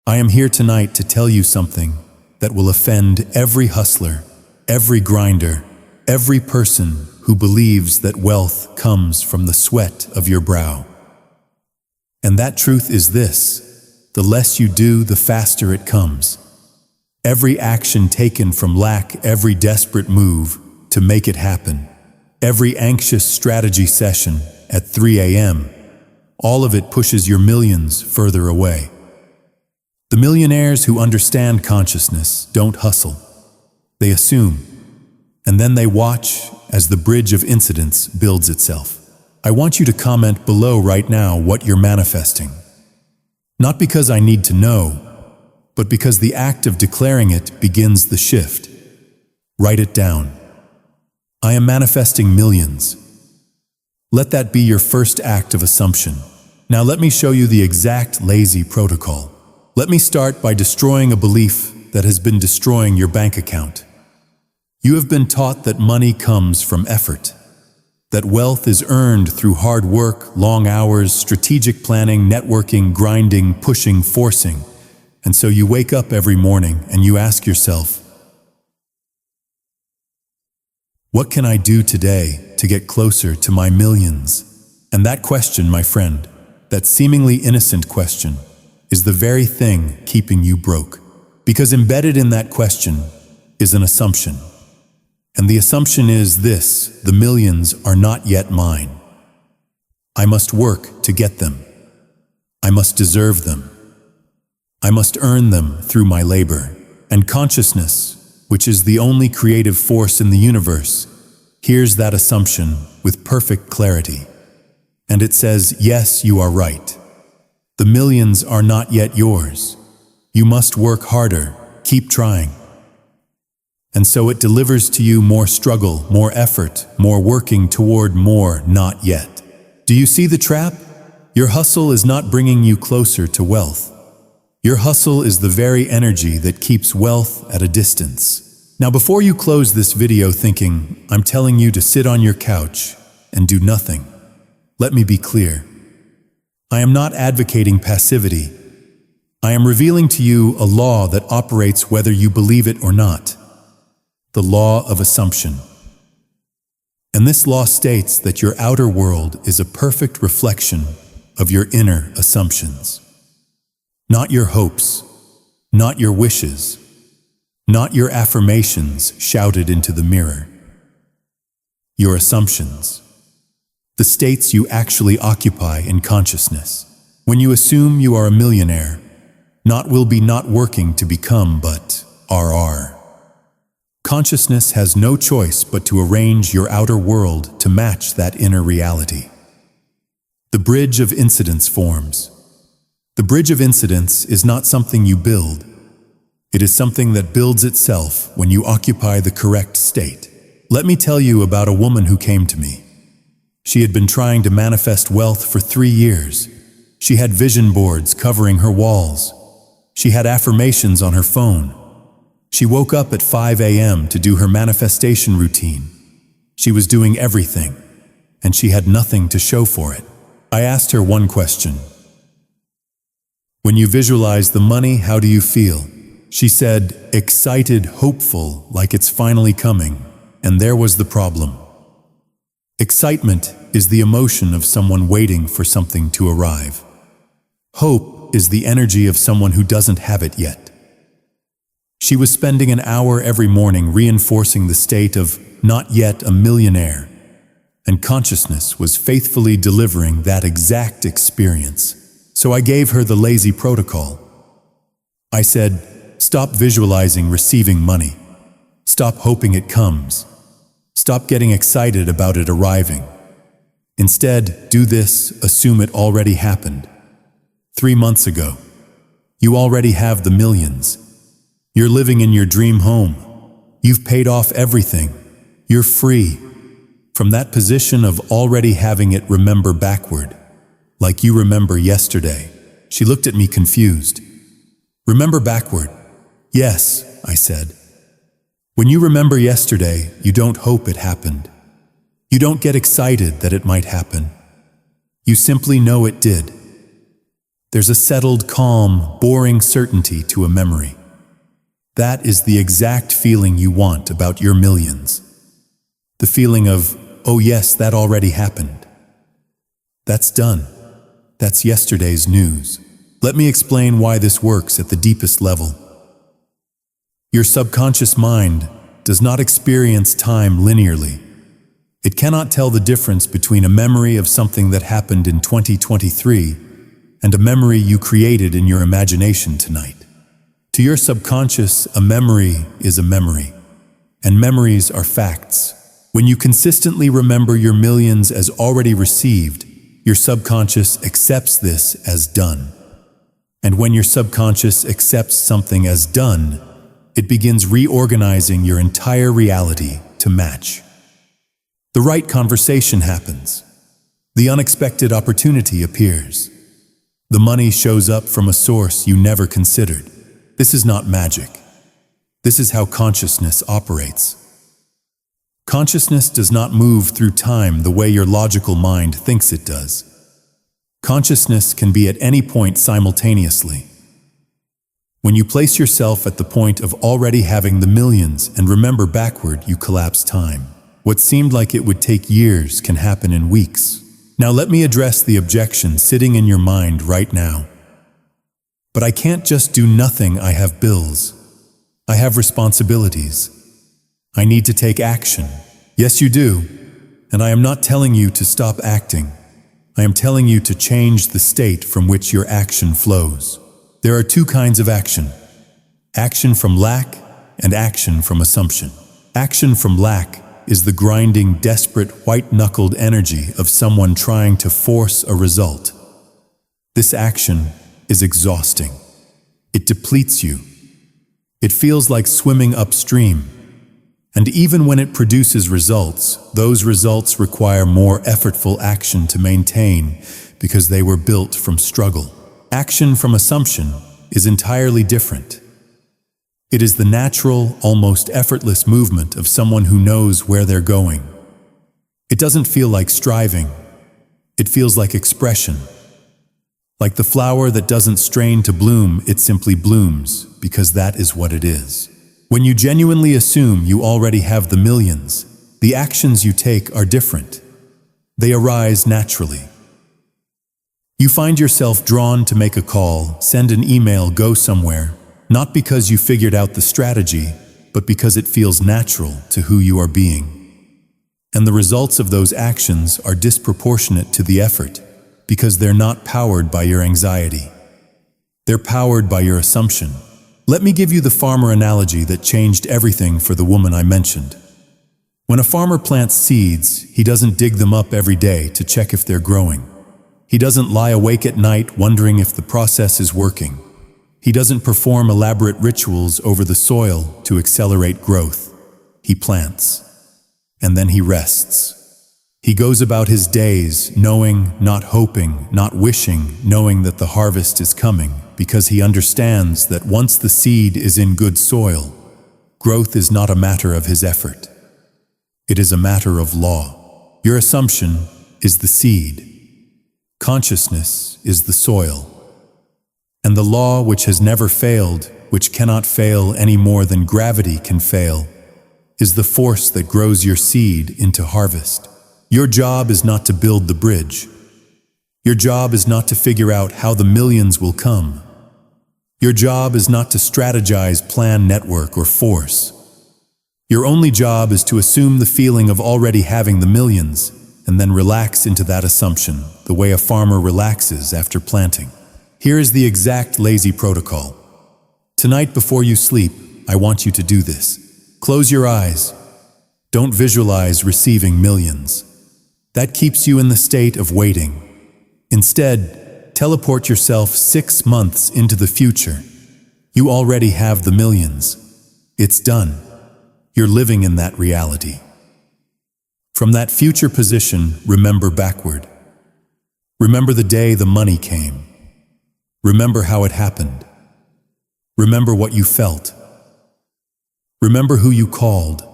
I am here tonight to tell you something that will offend every hustler, every grinder, every person who believes that wealth comes from the sweat of your brow. And that truth is this: the less you do, the faster it comes. Every action taken from lack, every desperate move to make it happen, every anxious strategy session at 3 a.m., all of it pushes your millions further away. The millionaires who understand consciousness don't hustle. They assume, and then they watch as the bridge of incidents builds itself. I want you to comment below right now what you're manifesting. Not because I need to know, but because the act of declaring it begins the shift. Write it down. I am manifesting millions. Let that be your first act of assumption. Now let me show you the exact lazy protocol. Let me start by destroying a belief that has been destroying your bank account. You have been taught that money comes from effort, that wealth is earned through hard work, long hours, strategic planning, networking, grinding, pushing, forcing. And so you wake up every morning and you ask yourself, what can I do today to get closer to my millions? And that question, my friend, that seemingly innocent question, is the very thing keeping you broke. Because embedded in that question is an assumption. And the assumption is this: the millions are not yet mine. I must work to get them. I must deserve them. I must earn them through my labor. And consciousness, which is the only creative force in the universe, hears that assumption with perfect clarity. And it says, yes, you are right. The millions are not yet yours. You must work harder, keep trying. And so it delivers to you more struggle, more effort, more working toward more not yet. Do you see the trap? Your hustle is not bringing you closer to wealth. Your hustle is the very energy that keeps wealth at a distance. Now, before you close this video thinking, I'm telling you to sit on your couch and do nothing, let me be clear. I am not advocating passivity. I am revealing to you a law that operates whether you believe it or not. The law of assumption. And this law states that your outer world is a perfect reflection of your inner assumptions. Not your hopes, not your wishes, not your affirmations shouted into the mirror. Your assumptions. The states you actually occupy in consciousness. When you assume you are a millionaire, not will be not working to become, but are. Consciousness has no choice but to arrange your outer world to match that inner reality. The bridge of incidents forms. The bridge of incidents is not something you build. It is something that builds itself when you occupy the correct state. Let me tell you about a woman who came to me. She had been trying to manifest wealth for 3 years. She had vision boards covering her walls. She had affirmations on her phone. She woke up at 5 a.m. to do her manifestation routine. She was doing everything, and she had nothing to show for it. I asked her one question. When you visualize the money, how do you feel? She said, excited, hopeful, like it's finally coming. And there was the problem. Excitement is the emotion of someone waiting for something to arrive. Hope is the energy of someone who doesn't have it yet. She was spending an hour every morning reinforcing the state of not yet a millionaire, and consciousness was faithfully delivering that exact experience. So I gave her the lazy protocol. I said, stop visualizing receiving money. Stop hoping it comes. Stop getting excited about it arriving. Instead, do this, assume it already happened. 3 months ago. You already have the millions. You're living in your dream home. You've paid off everything. You're free. From that position of already having it, remember backward, like you remember yesterday. She looked at me confused. Remember backward. Yes, I said. When you remember yesterday, you don't hope it happened. You don't get excited that it might happen. You simply know it did. There's a settled, calm, boring certainty to a memory. That is the exact feeling you want about your millions. The feeling of, oh yes, that already happened. That's done. That's yesterday's news. Let me explain why this works at the deepest level. Your subconscious mind does not experience time linearly. It cannot tell the difference between a memory of something that happened in 2023 and a memory you created in your imagination tonight. To your subconscious, a memory is a memory, and memories are facts. When you consistently remember your millions as already received, your subconscious accepts this as done. And when your subconscious accepts something as done, it begins reorganizing your entire reality to match. The right conversation happens. The unexpected opportunity appears. The money shows up from a source you never considered. This is not magic. This is how consciousness operates. Consciousness does not move through time the way your logical mind thinks it does. Consciousness can be at any point simultaneously. When you place yourself at the point of already having the millions and remember backward, you collapse time. What seemed like it would take years can happen in weeks. Now let me address the objection sitting in your mind right now. But I can't just do nothing. I have bills. I have responsibilities. I need to take action. Yes, you do. And I am not telling you to stop acting. I am telling you to change the state from which your action flows. There are two kinds of action. Action from lack and action from assumption. Action from lack is the grinding, desperate, white-knuckled energy of someone trying to force a result. This action is exhausting. It depletes you. It feels like swimming upstream. And even when it produces results, those results require more effortful action to maintain because they were built from struggle. Action from assumption is entirely different. It is the natural, almost effortless movement of someone who knows where they're going. It doesn't feel like striving. It feels like expression. Like the flower that doesn't strain to bloom, it simply blooms because that is what it is. When you genuinely assume you already have the millions, the actions you take are different. They arise naturally. You find yourself drawn to make a call, send an email, go somewhere, not because you figured out the strategy, but because it feels natural to who you are being. And the results of those actions are disproportionate to the effort, because they're not powered by your anxiety. They're powered by your assumption. Let me give you the farmer analogy that changed everything for the woman I mentioned. When a farmer plants seeds, he doesn't dig them up every day to check if they're growing. He doesn't lie awake at night wondering if the process is working. He doesn't perform elaborate rituals over the soil to accelerate growth. He plants, and then he rests. He goes about his days knowing, not hoping, not wishing, knowing that the harvest is coming, because he understands that once the seed is in good soil, growth is not a matter of his effort. It is a matter of law. Your assumption is the seed. Consciousness is the soil. And the law which has never failed, which cannot fail any more than gravity can fail, is the force that grows your seed into harvest. Your job is not to build the bridge. Your job is not to figure out how the millions will come. Your job is not to strategize, plan, network, or force. Your only job is to assume the feeling of already having the millions and then relax into that assumption, the way a farmer relaxes after planting. Here is the exact lazy protocol. Tonight before you sleep, I want you to do this. Close your eyes. Don't visualize receiving millions. That keeps you in the state of waiting. Instead, teleport yourself 6 months into the future. You already have the millions. It's done. You're living in that reality. From that future position, remember backward. Remember the day the money came. Remember how it happened. Remember what you felt. Remember who you called.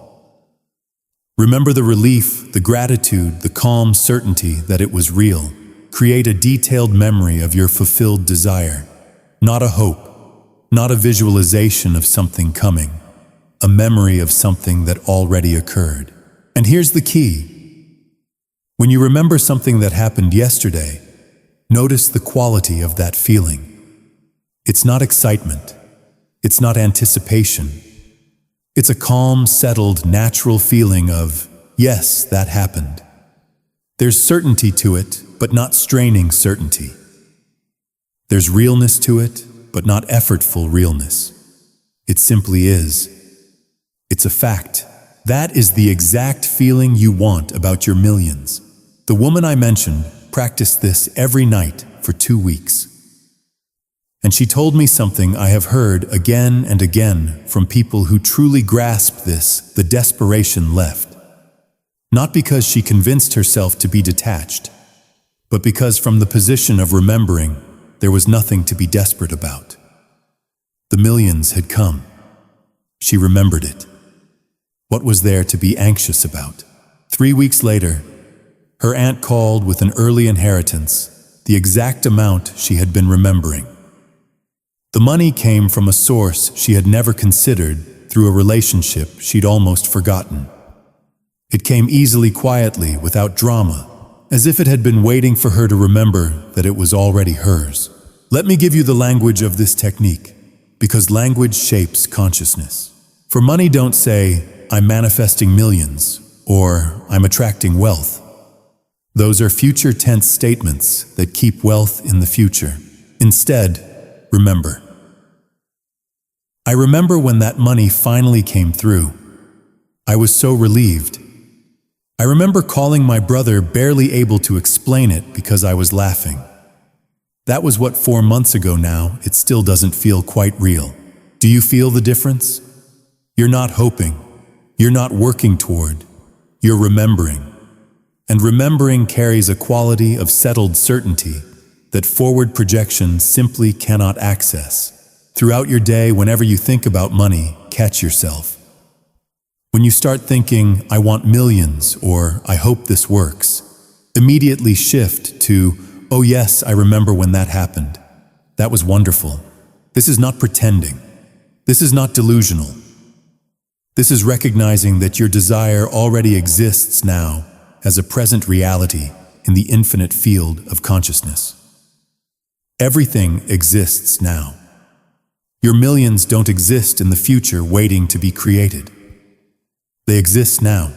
Remember the relief, the gratitude, the calm certainty that it was real. Create a detailed memory of your fulfilled desire, not a hope, not a visualization of something coming, a memory of something that already occurred. And here's the key. When you remember something that happened yesterday, notice the quality of that feeling. It's not excitement. It's not anticipation. It's a calm, settled, natural feeling of, yes, that happened. There's certainty to it, but not straining certainty. There's realness to it, but not effortful realness. It simply is. It's a fact. That is the exact feeling you want about your millions. The woman I mentioned practiced this every night for 2 weeks. And she told me something I have heard again and again from people who truly grasp this: the desperation left. Not because she convinced herself to be detached, but because from the position of remembering, there was nothing to be desperate about. The millions had come. She remembered it. What was there to be anxious about? 3 weeks later, her aunt called with an early inheritance, the exact amount she had been remembering. The money came from a source she had never considered, through a relationship she'd almost forgotten. It came easily, quietly, without drama, as if it had been waiting for her to remember that it was already hers. Let me give you the language of this technique, because language shapes consciousness. For money, don't say, "I'm manifesting millions," or "I'm attracting wealth." Those are future tense statements that keep wealth in the future. Instead, remember. I remember when that money finally came through. I was so relieved. I remember calling my brother, barely able to explain it because I was laughing. That was what 4 months ago now. It still doesn't feel quite real. Do you feel the difference? You're not hoping. You're not working toward. You're remembering. And remembering carries a quality of settled certainty that forward projection simply cannot access. Throughout your day, whenever you think about money, catch yourself. When you start thinking, "I want millions," or "I hope this works," immediately shift to, "Oh yes, I remember when that happened. That was wonderful." This is not pretending. This is not delusional. This is recognizing that your desire already exists now as a present reality in the infinite field of consciousness. Everything exists now. Your millions don't exist in the future waiting to be created. They exist now.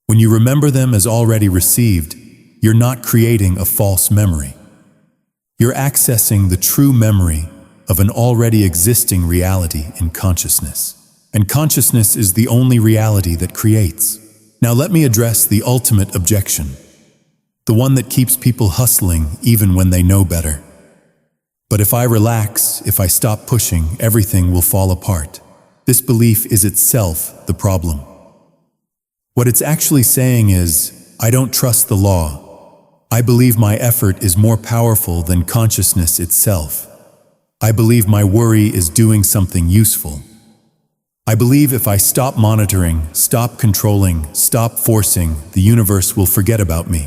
When you remember them as already received, you're not creating a false memory. You're accessing the true memory of an already existing reality in consciousness. And consciousness is the only reality that creates. Now let me address the ultimate objection, the one that keeps people hustling even when they know better. But if I relax, if I stop pushing, everything will fall apart. This belief is itself the problem. What it's actually saying is, I don't trust the law. I believe my effort is more powerful than consciousness itself. I believe my worry is doing something useful. I believe if I stop monitoring, stop controlling, stop forcing, the universe will forget about me.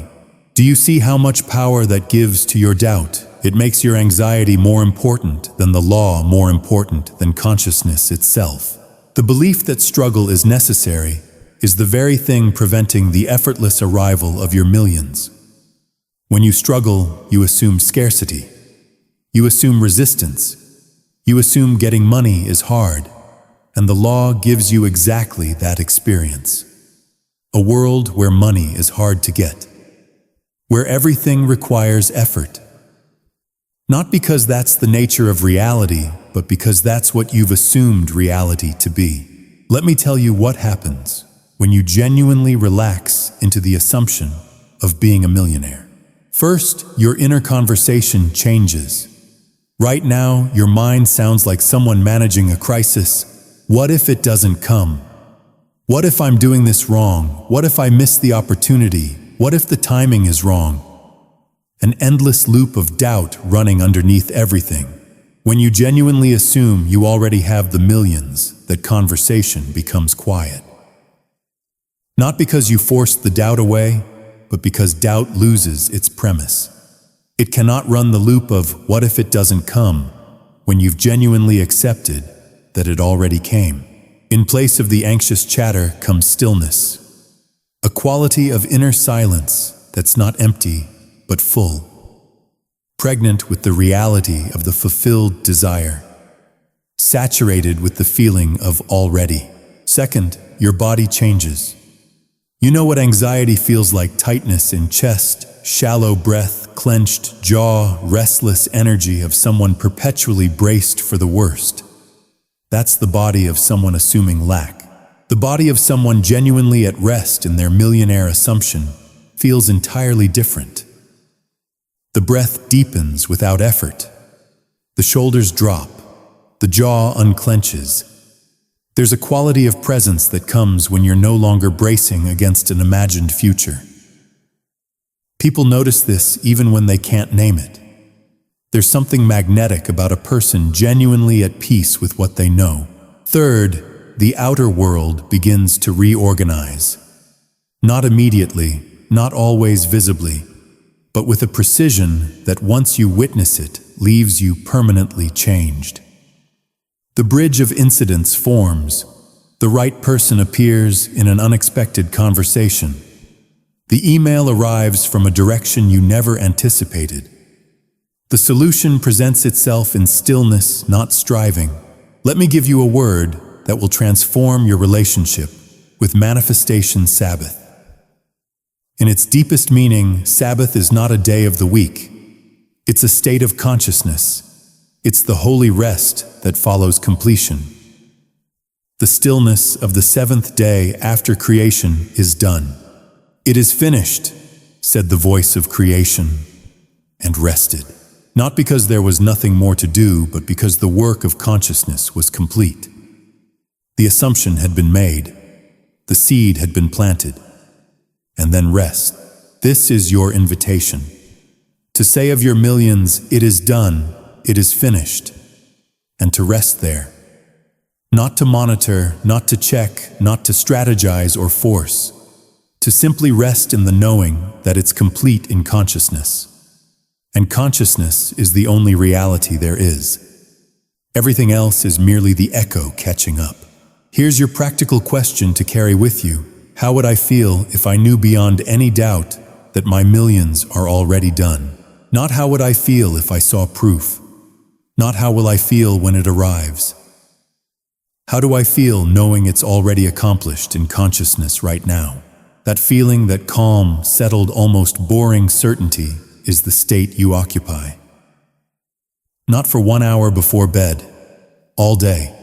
Do you see how much power that gives to your doubt? It makes your anxiety more important than the law, more important than consciousness itself. The belief that struggle is necessary is the very thing preventing the effortless arrival of your millions. When you struggle, you assume scarcity. You assume resistance. You assume getting money is hard. And the law gives you exactly that experience. A world where money is hard to get. Where everything requires effort. Not because that's the nature of reality, but because that's what you've assumed reality to be. Let me tell you what happens when you genuinely relax into the assumption of being a millionaire. First, your inner conversation changes. Right now, your mind sounds like someone managing a crisis. What if it doesn't come? What if I'm doing this wrong? What if I miss the opportunity? What if the timing is wrong? An endless loop of doubt running underneath everything. When you genuinely assume you already have the millions, that conversation becomes quiet. Not because you forced the doubt away, but because doubt loses its premise. It cannot run the loop of what if it doesn't come when you've genuinely accepted that it already came. In place of the anxious chatter comes stillness, a quality of inner silence that's not empty but full, pregnant with the reality of the fulfilled desire, saturated with the feeling of already. Second, your body changes. You know what anxiety feels like: tightness in chest, shallow breath, clenched jaw, restless energy of someone perpetually braced for the worst. That's the body of someone assuming lack. The body of someone genuinely at rest in their millionaire assumption feels entirely different. The breath deepens without effort. The shoulders drop. The jaw unclenches. There's a quality of presence that comes when you're no longer bracing against an imagined future. People notice this even when they can't name it. There's something magnetic about a person genuinely at peace with what they know. Third, the outer world begins to reorganize. Not immediately, not always visibly, but with a precision that once you witness it, leaves you permanently changed. The bridge of incidents forms. The right person appears in an unexpected conversation. The email arrives from a direction you never anticipated. The solution presents itself in stillness, not striving. Let me give you a word that will transform your relationship with Manifestation Sabbath. In its deepest meaning, Sabbath is not a day of the week. It's a state of consciousness. It's the holy rest that follows completion. The stillness of the seventh day after creation is done. It is finished, said the voice of creation, and rested. Not because there was nothing more to do, but because the work of consciousness was complete. The assumption had been made. The seed had been planted. And then rest. This is your invitation. To say of your millions, it is done, it is finished, and to rest there. Not to monitor, not to check, not to strategize or force. To simply rest in the knowing that it's complete in consciousness. And consciousness is the only reality there is. Everything else is merely the echo catching up. Here's your practical question to carry with you. How would I feel if I knew beyond any doubt that my millions are already done? Not how would I feel if I saw proof. Not how will I feel when it arrives. How do I feel knowing it's already accomplished in consciousness right now? That feeling, that calm, settled, almost boring certainty is the state you occupy. Not for 1 hour before bed, all day,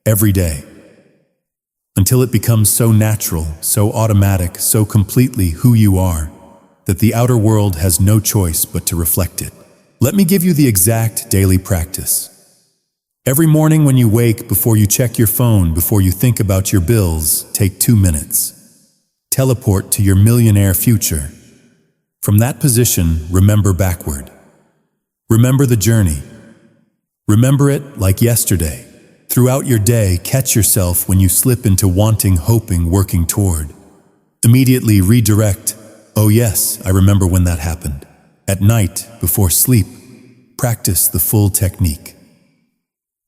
every day. Until it becomes so natural, so automatic, so completely who you are, that the outer world has no choice but to reflect it. Let me give you the exact daily practice. Every morning when you wake, before you check your phone, before you think about your bills, take 2 minutes. Teleport to your millionaire future. From that position, remember backward. Remember the journey. Remember it like yesterday. Throughout your day, catch yourself when you slip into wanting, hoping, working toward. Immediately redirect. Oh yes, I remember when that happened. At night, before sleep, practice the full technique.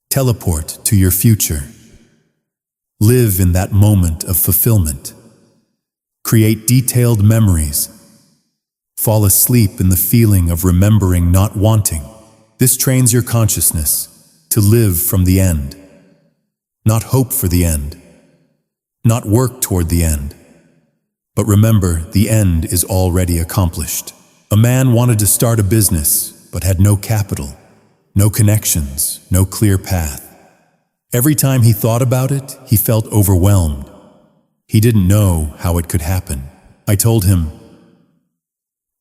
Teleport to your future. Live in that moment of fulfillment. Create detailed memories. Fall asleep in the feeling of remembering, not wanting. This trains your consciousness to live from the end. Not hope for the end. Not work toward the end. But remember, the end is already accomplished. A man wanted to start a business, but had no capital, no connections, no clear path. Every time he thought about it, he felt overwhelmed. He didn't know how it could happen. I told him,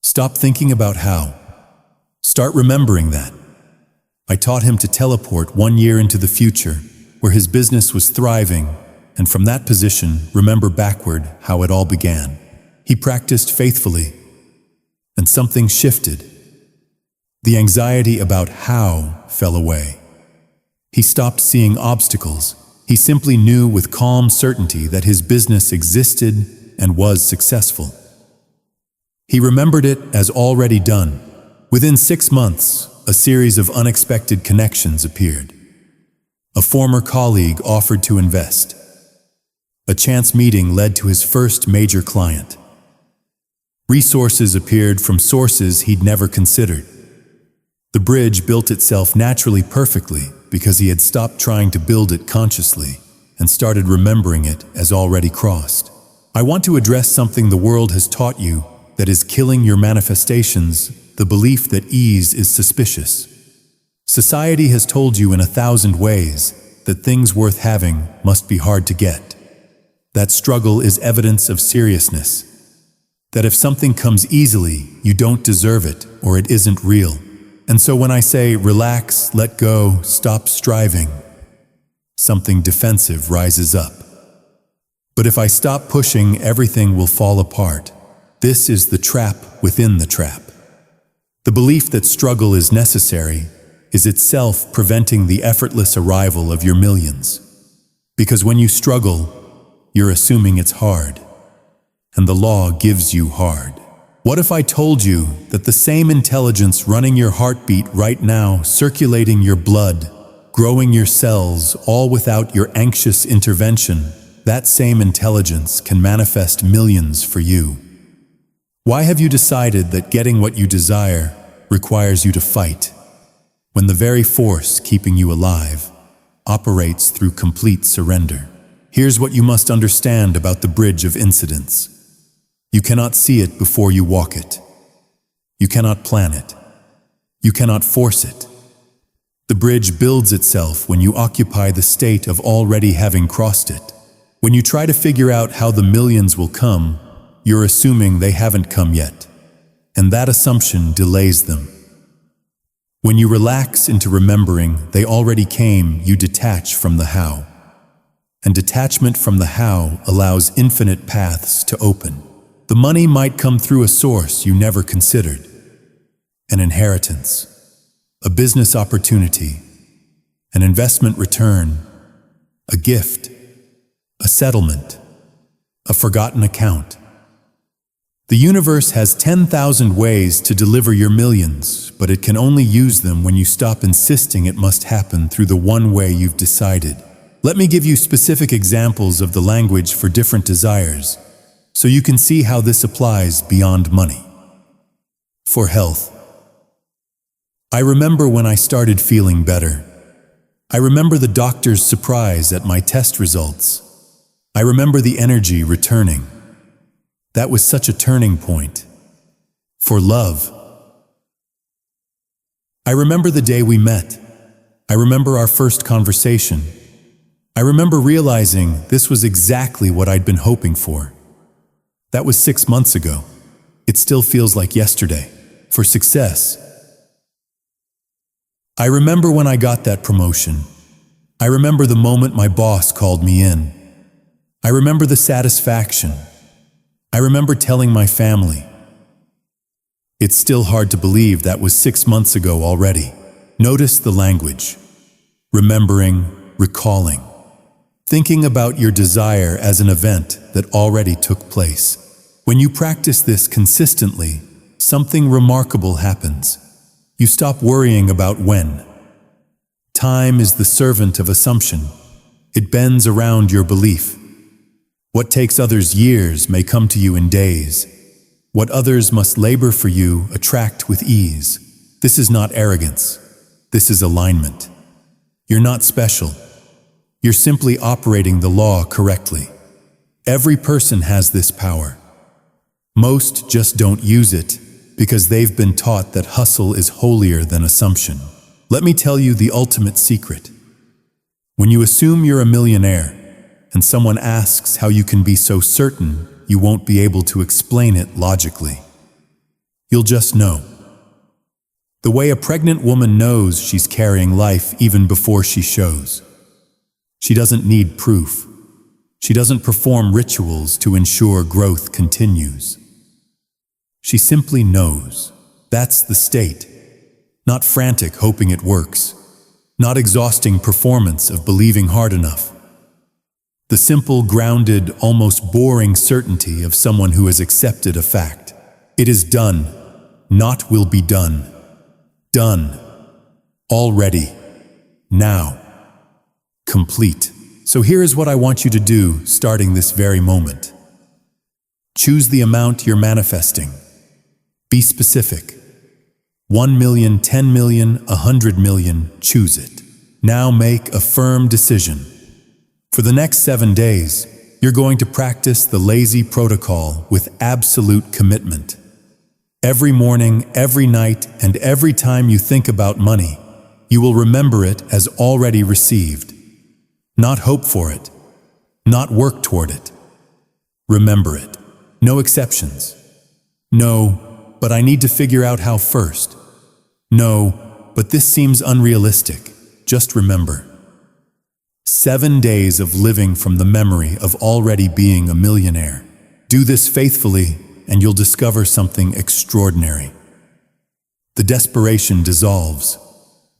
stop thinking about how. Start remembering that. I taught him to teleport 1 year into the future, where his business was thriving, and from that position, remember backward how it all began. He practiced faithfully, and something shifted. The anxiety about how fell away. He stopped seeing obstacles. He simply knew with calm certainty that his business existed and was successful. He remembered it as already done. Within 6 months, a series of unexpected connections appeared. A former colleague offered to invest. A chance meeting led to his first major client. Resources appeared from sources he'd never considered. The bridge built itself naturally perfectly because he had stopped trying to build it consciously and started remembering it as already crossed. I want to address something the world has taught you that is killing your manifestations, the belief that ease is suspicious. Society has told you in 1,000 ways that things worth having must be hard to get. That struggle is evidence of seriousness. That if something comes easily, you don't deserve it or it isn't real. And so when I say relax, let go, stop striving, something defensive rises up. But if I stop pushing, everything will fall apart. This is the trap within the trap. The belief that struggle is necessary is itself preventing the effortless arrival of your millions. Because when you struggle, you're assuming it's hard, and the law gives you hard. What if I told you that the same intelligence running your heartbeat right now, circulating your blood, growing your cells, all without your anxious intervention, that same intelligence can manifest millions for you? Why have you decided that getting what you desire requires you to fight, when the very force keeping you alive operates through complete surrender? Here's what you must understand about the bridge of incidents. You cannot see it before you walk it. You cannot plan it. You cannot force it. The bridge builds itself when you occupy the state of already having crossed it. When you try to figure out how the millions will come, you're assuming they haven't come yet, and that assumption delays them. When you relax into remembering they already came, you detach from the how. And detachment from the how allows infinite paths to open. The money might come through a source you never considered. An inheritance, a business opportunity, an investment return, a gift, a settlement, a forgotten account. The universe has 10,000 ways to deliver your millions, but it can only use them when you stop insisting it must happen through the one way you've decided. Let me give you specific examples of the language for different desires, so you can see how this applies beyond money. For health. I remember when I started feeling better. I remember the doctor's surprise at my test results. I remember the energy returning. That was such a turning point. For love. I remember the day we met. I remember our first conversation. I remember realizing this was exactly what I'd been hoping for. That was 6 months ago. It still feels like yesterday. For success. I remember when I got that promotion. I remember the moment my boss called me in. I remember the satisfaction. I remember telling my family. It's still hard to believe that was 6 months ago already. Notice the language. Remembering, recalling. Thinking about your desire as an event that already took place. When you practice this consistently, something remarkable happens. You stop worrying about when. Time is the servant of assumption. It bends around your belief. What takes others years may come to you in days. What others must labor for you attract with ease. This is not arrogance. This is alignment. You're not special. You're simply operating the law correctly. Every person has this power. Most just don't use it because they've been taught that hustle is holier than assumption. Let me tell you the ultimate secret. When you assume you're a millionaire and someone asks how you can be so certain, you won't be able to explain it logically. You'll just know. The way a pregnant woman knows she's carrying life even before she shows. She doesn't need proof. She doesn't perform rituals to ensure growth continues. She simply knows. That's the state. Not frantic hoping it works. Not exhausting performance of believing hard enough. The simple, grounded, almost boring certainty of someone who has accepted a fact. It is done, not will be done. Done. Already. Now. Complete. So here is what I want you to do starting this very moment. Choose the amount you're manifesting. Be specific. 1 million, 10 million, 100 million, choose it. Now make a firm decision. For the next 7 days, you're going to practice the lazy protocol with absolute commitment. Every morning, every night, and every time you think about money, you will remember it as already received. Not hope for it. Not work toward it. Remember it. No exceptions. No, but I need to figure out how first. No, but this seems unrealistic. Just remember. 7 days of living from the memory of already being a millionaire. Do this faithfully, and you'll discover something extraordinary. The desperation dissolves.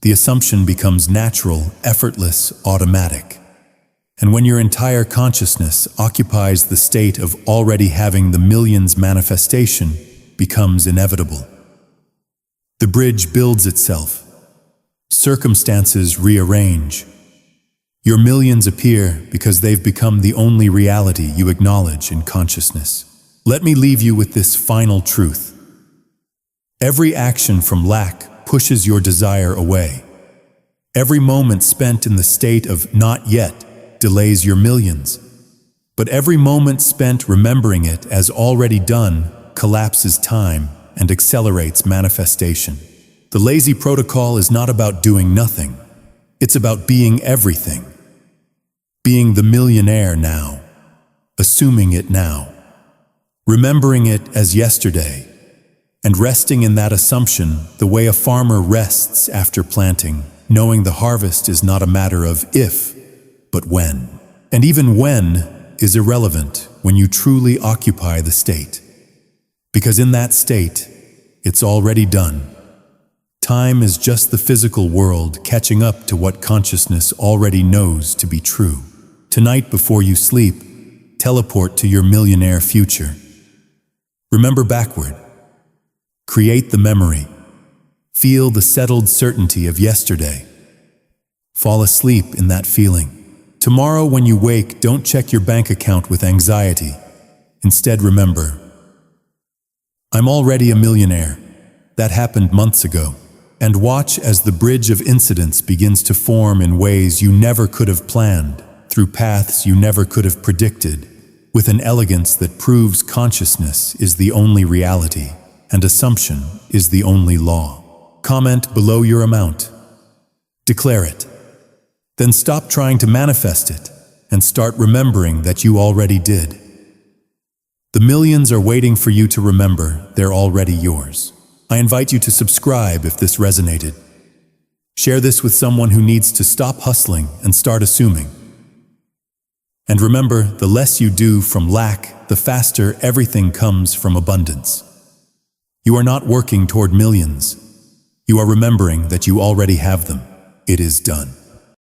The assumption becomes natural, effortless, automatic. And when your entire consciousness occupies the state of already having the millions, manifestation becomes inevitable. The bridge builds itself. Circumstances rearrange. Your millions appear because they've become the only reality you acknowledge in consciousness. Let me leave you with this final truth. Every action from lack pushes your desire away. Every moment spent in the state of not yet delays your millions. But every moment spent remembering it as already done collapses time and accelerates manifestation. The lazy protocol is not about doing nothing. It's about being everything. Being the millionaire now. Assuming it now. Remembering it as yesterday, and resting in that assumption the way a farmer rests after planting, knowing the harvest is not a matter of if, but when. And even when is irrelevant when you truly occupy the state. Because in that state, it's already done. Time is just the physical world catching up to what consciousness already knows to be true. Tonight before you sleep, teleport to your millionaire future. Remember backward. Create the memory. Feel the settled certainty of yesterday. Fall asleep in that feeling. Tomorrow when you wake, don't check your bank account with anxiety. Instead, remember, I'm already a millionaire. That happened months ago. And watch as the bridge of incidents begins to form in ways you never could have planned, through paths you never could have predicted, with an elegance that proves consciousness is the only reality and assumption is the only law. Comment below your amount. Declare it. Then stop trying to manifest it and start remembering that you already did. The millions are waiting for you to remember they're already yours. I invite you to subscribe if this resonated. Share this with someone who needs to stop hustling and start assuming. And remember, the less you do from lack, the faster everything comes from abundance. You are not working toward millions. You are remembering that you already have them. It is done.